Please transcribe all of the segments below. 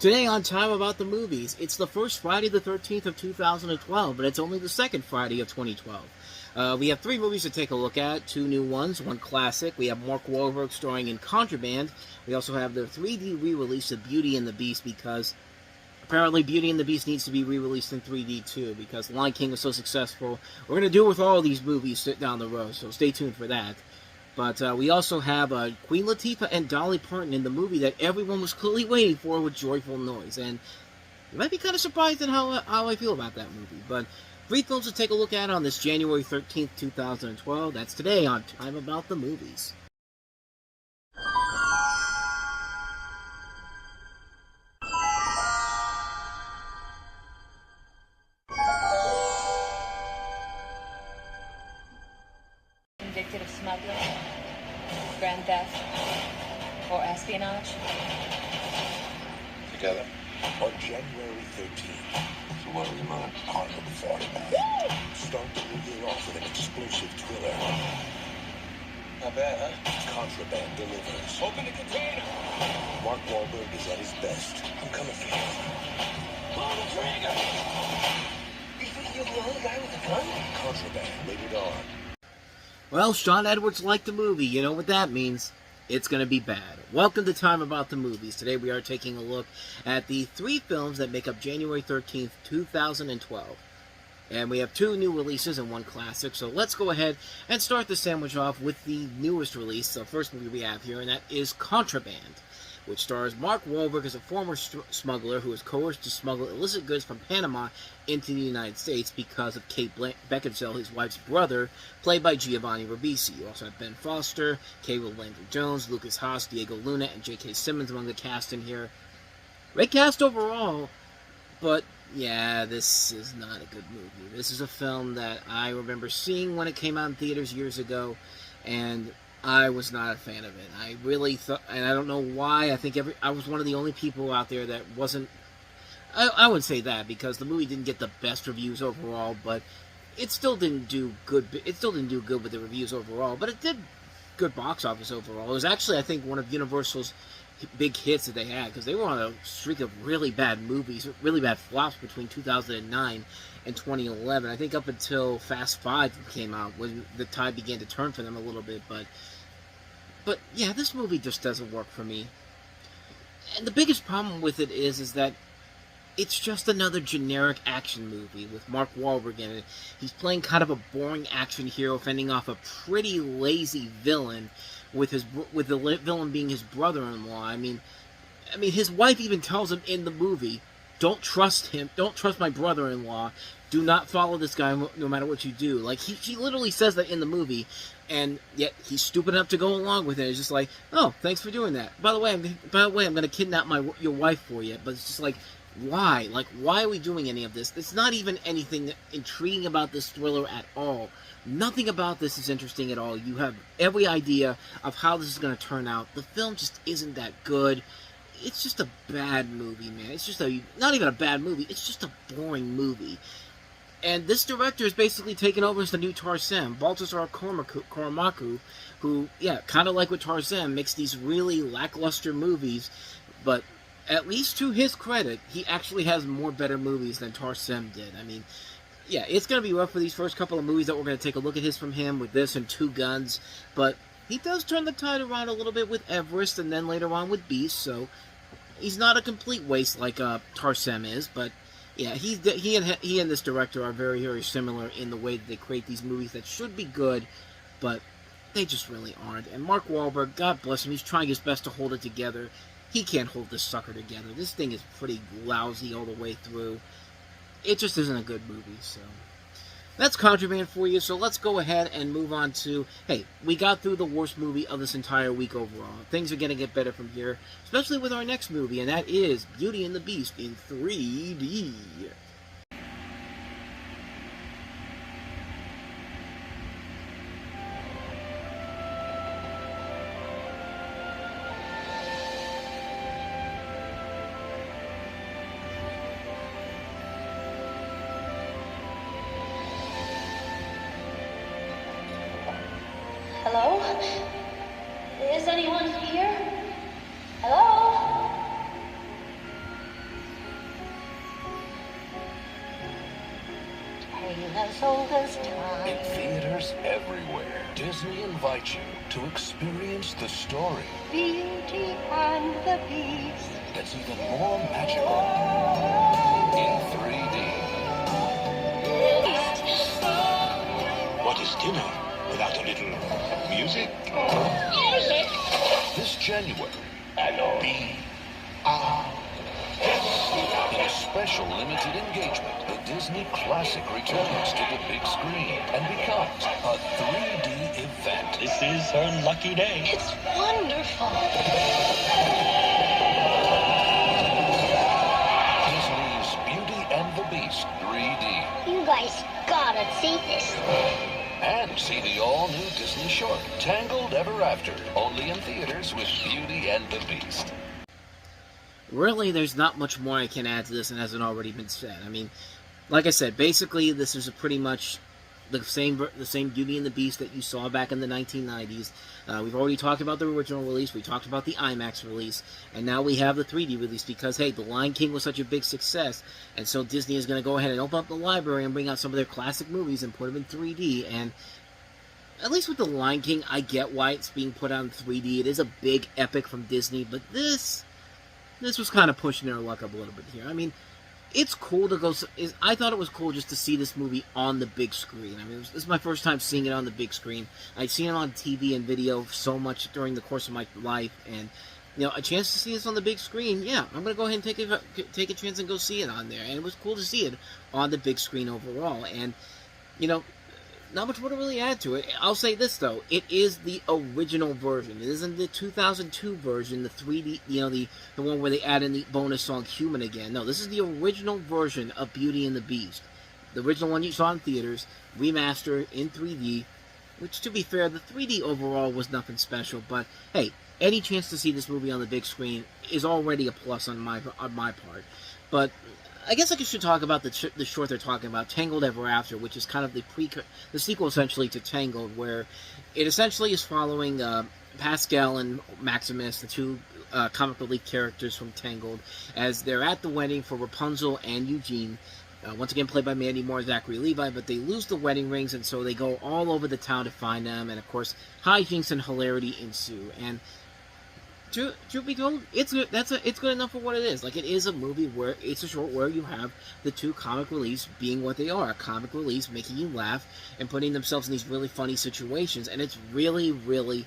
Today on Time About the Movies, it's the first Friday the 13th of 2012, but it's only the second Friday of 2012. We have three movies to take a look at, two new ones, one classic. We have Mark Wahlberg starring in Contraband. We also have the 3D re-release of Beauty and the Beast, because apparently Beauty and the Beast needs to be re-released in 3D too, because Lion King was so successful. We're going to do it with all of these movies down the road, so stay tuned for that. But we also have Queen Latifah and Dolly Parton in the movie that everyone was clearly waiting for with Joyful Noise. And you might be kind of surprised at how I feel about that movie. But three films to take a look at on this January 13th, 2012. That's today on Time About the Movies. Convicted of smuggling, grand theft, or espionage? Together. On January 13th. So what was my part of the 40 bag? Start the new year off with an explosive thriller. Not bad, huh? Contraband delivers. Open the container! Mark Wahlberg is at his best. I'm coming for you. Pull the trigger! You think you're the only guy with a gun? Contraband, rated R. Well, Sean Edwards liked the movie. You know what that means. It's going to be bad. Welcome to Time About the Movies. Today we are taking a look at the three films that make up January 13th, 2012. And we have two new releases and one classic. So let's go ahead and start the sandwich off with the newest release, the first movie we have here, and that is Contraband, which stars Mark Wahlberg as a former smuggler who is coerced to smuggle illicit goods from Panama into the United States because of Kate Beckinsale, his wife's brother, played by Giovanni Ribisi. You also have Ben Foster, Caleb Landry-Jones, Lucas Haas, Diego Luna, and J.K. Simmons among the cast in here. Great cast overall, but yeah, this is not a good movie. This is a film that I remember seeing when it came out in theaters years ago, and I was not a fan of it. I really thought, and I don't know why, I think I was one of the only people out there that wasn't, I wouldn't say that, because the movie didn't get the best reviews overall, but it still didn't do good. It still didn't do good with the reviews overall, but it did good box office overall. It was actually, I think, one of Universal's big hits that they had, because they were on a streak of really bad movies, really bad flops between 2009 and 2011. I think up until Fast Five came out, when the tide began to turn for them a little bit, but yeah, this movie just doesn't work for me. And the biggest problem with it is that it's just another generic action movie with Mark Wahlberg in it. He's playing kind of a boring action hero, fending off a pretty lazy villain, with the villain being his brother-in-law. I mean, his wife even tells him in the movie, "Don't trust him. Don't trust my brother-in-law. Do not follow this guy no matter what you do." Like, she literally says that in the movie, and yet he's stupid enough to go along with it. It's just like, "Oh, thanks for doing that. By the way, I'm going to kidnap your wife for you." But it's just like, why? Like, why are we doing any of this? It's not even anything intriguing about this thriller at all. Nothing about this is interesting at all. You have every idea of how this is going to turn out. The film just isn't that good. It's just a bad movie, man. It's just not even a bad movie. It's just a boring movie. And this director is basically taken over as the new Tarsem, Baltasar Kormaku, who, yeah, kind of like with Tarsem, makes these really lackluster movies, but at least to his credit, he actually has more better movies than Tarsem did. I mean, yeah, it's going to be rough for these first couple of movies that we're going to take a look at from him with this and Two Guns, but he does turn the tide around a little bit with Everest and then later on with Beast, so he's not a complete waste like Tarsem is, but yeah, he and this director are very, very similar in the way that they create these movies that should be good, but they just really aren't. And Mark Wahlberg, God bless him, he's trying his best to hold it together. He can't hold this sucker together. This thing is pretty lousy all the way through. It just isn't a good movie, so that's Contraband for you. So let's go ahead and move on to, hey, we got through the worst movie of this entire week overall. Things are going to get better from here, especially with our next movie, and that is Beauty and the Beast in 3D. Hello? Is anyone here? Hello? as old as time. In theaters everywhere, Disney invites you to experience the story Beauty and the Beast. that's even more magical in 3D. What is dinner without a little music? Music! This January, be in a special limited engagement, the Disney Classic returns to the big screen and becomes a 3D event. This is her lucky day. It's wonderful. Disney's Beauty and the Beast 3D. You guys gotta see this. And see the all-new Disney short, Tangled Ever After, only in theaters with Beauty and the Beast. Really, there's not much more I can add to this and hasn't already been said. I mean, like I said, basically this is pretty much the same Beauty and the Beast that you saw back in the 1990s. We've already talked about the original release, we talked about the IMAX release, and now we have the 3D release because, hey, The Lion King was such a big success, and so Disney is going to go ahead and open up the library and bring out some of their classic movies and put them in 3D, and at least with The Lion King, I get why it's being put out in 3D. It is a big epic from Disney, but this was kind of pushing their luck up a little bit here. I mean, it's cool to go. I thought it was cool just to see this movie on the big screen. I mean, this is my first time seeing it on the big screen. I've seen it on TV and video so much during the course of my life, and a chance to see this on the big screen. Yeah, I'm gonna go ahead and take a chance and go see it on there. And it was cool to see it on the big screen overall. And not much more to really add to it. I'll say this, though. It is the original version. It isn't the 2002 version, the 3D, the one where they add in the bonus song Human again. No, this is the original version of Beauty and the Beast. The original one you saw in theaters, remastered in 3D, which, to be fair, the 3D overall was nothing special, but, hey, any chance to see this movie on the big screen is already a plus on my part. But I guess I should talk about the short they're talking about, Tangled Ever After, which is kind of the sequel essentially to Tangled, where it essentially is following Pascal and Maximus, the two comic relief characters from Tangled, as they're at the wedding for Rapunzel and Eugene, once again played by Mandy Moore and Zachary Levi, but they lose the wedding rings, and so they go all over the town to find them, and of course, hijinks and hilarity ensue. And truth be told, it's good. It's good enough for what it is. Like, it is a movie where it's a short where you have the two comic reliefs being what they are, comic reliefs making you laugh and putting themselves in these really funny situations, and it's really, really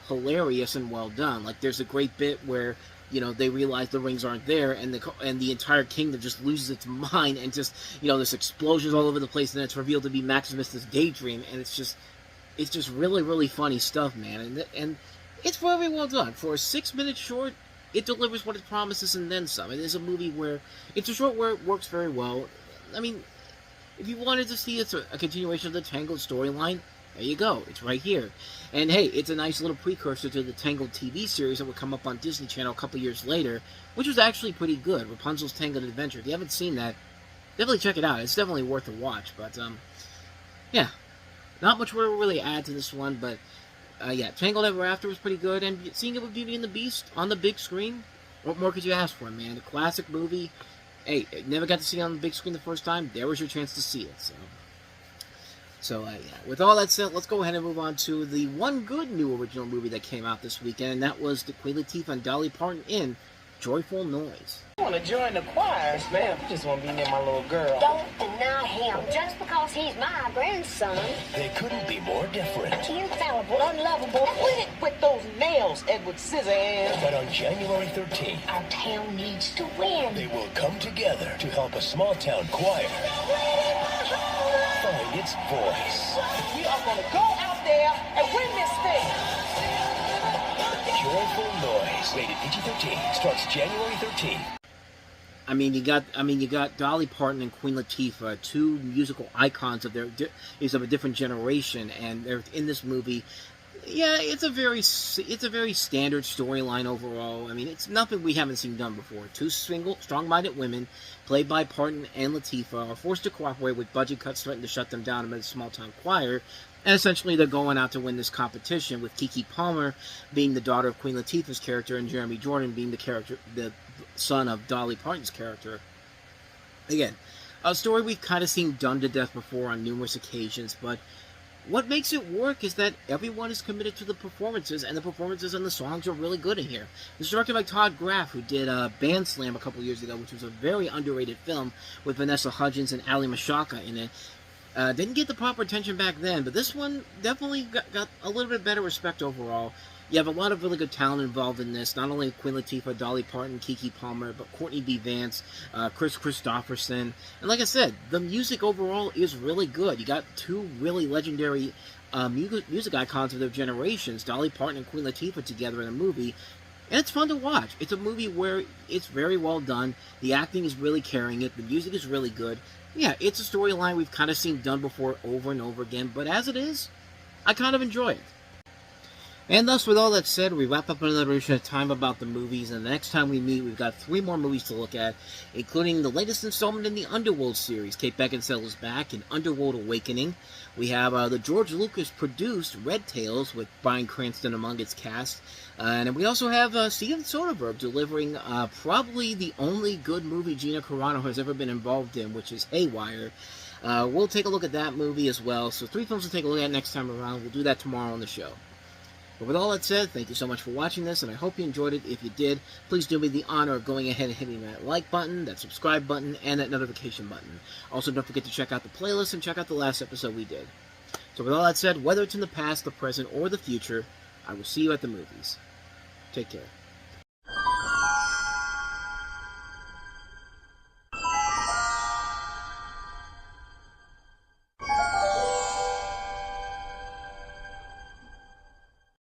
hilarious and well done. Like, there's a great bit where they realize the rings aren't there, and the entire kingdom just loses its mind, and just there's explosions all over the place, and it's revealed to be Maximus' daydream, and it's just really, really funny stuff, man, and it's very well done. For a 6-minute short, it delivers what it promises and then some. It is a movie where it's a short where it works very well. I mean, if you wanted to see a continuation of the Tangled storyline, there you go. It's right here. And hey, it's a nice little precursor to the Tangled TV series that would come up on Disney Channel a couple years later, which was actually pretty good. Rapunzel's Tangled Adventure. If you haven't seen that, definitely check it out. It's definitely worth a watch. But, yeah. Not much more to really add to this one, but yeah, Tangled Ever After was pretty good, and seeing it with Beauty and the Beast on the big screen, what more could you ask for, man? A classic movie. Hey, never got to see it on the big screen the first time. There was your chance to see it. So yeah. With all that said, let's go ahead and move on to the one good new original movie that came out this weekend, and that was the Queen Latifah and Dolly Parton in Joyful Noise. I want to join the choir, ma'am. I just want to be near my little girl. Don't deny him just because he's my grandson. They couldn't be more different. Infallible, unlovable. Quit it with those nails, Edward Scissorhands. But on January 13th, Our town needs to win. they will come together to help a small-town choir find its voice. We are going to go out there and win this thing. Joyful Noise, rated PG-13, starts January 13th. I mean, you got Dolly Parton and Queen Latifah, two musical icons of a different generation, and they're in this movie. Yeah, it's a very standard storyline overall. I mean, it's nothing we haven't seen done before. Two strong-minded women, played by Parton and Latifah, are forced to cooperate with budget cuts threatening to shut them down amid a small-town choir. And essentially, they're going out to win this competition, with Keke Palmer being the daughter of Queen Latifah's character, and Jeremy Jordan being the son of Dolly Parton's character. Again, A story we've kind of seen done to death before on numerous occasions, but what makes it work is that everyone is committed to the performances, and the performances and the songs are really good in here. It's directed by Todd Graff, who did Band Slam a couple years ago, which was a very underrated film with Vanessa Hudgens and Ali Mashaka in it. Didn't get the proper attention back then, but this one definitely got a little bit better respect overall. You have a lot of really good talent involved in this. Not only Queen Latifah, Dolly Parton, Keke Palmer, but Courtney B. Vance, Chris Christopherson. And like I said, the music overall is really good. You got two really legendary music icons of their generations, Dolly Parton and Queen Latifah, together in a movie. And it's fun to watch. It's a movie where it's very well done. The acting is really carrying it. The music is really good. Yeah, it's a storyline we've kind of seen done before over and over again, but as it is, I kind of enjoy it. And thus, with all that said, we wrap up another edition of Time About the Movies, and the next time we meet, we've got 3 more movies to look at, including the latest installment in the Underworld series. Kate Beckinsale is back in Underworld Awakening. We have the George Lucas-produced Red Tails, with Bryan Cranston among its cast. And we also have Steven Soderbergh delivering probably the only good movie Gina Carano has ever been involved in, which is Haywire. We'll take a look at that movie as well. So 3 films to take a look at next time around. We'll do that tomorrow on the show. But with all that said, thank you so much for watching this, and I hope you enjoyed it. If you did, please do me the honor of going ahead and hitting that like button, that subscribe button, and that notification button. Also, don't forget to check out the playlist and check out the last episode we did. So with all that said, whether it's in the past, the present, or the future, I will see you at the movies. Take care.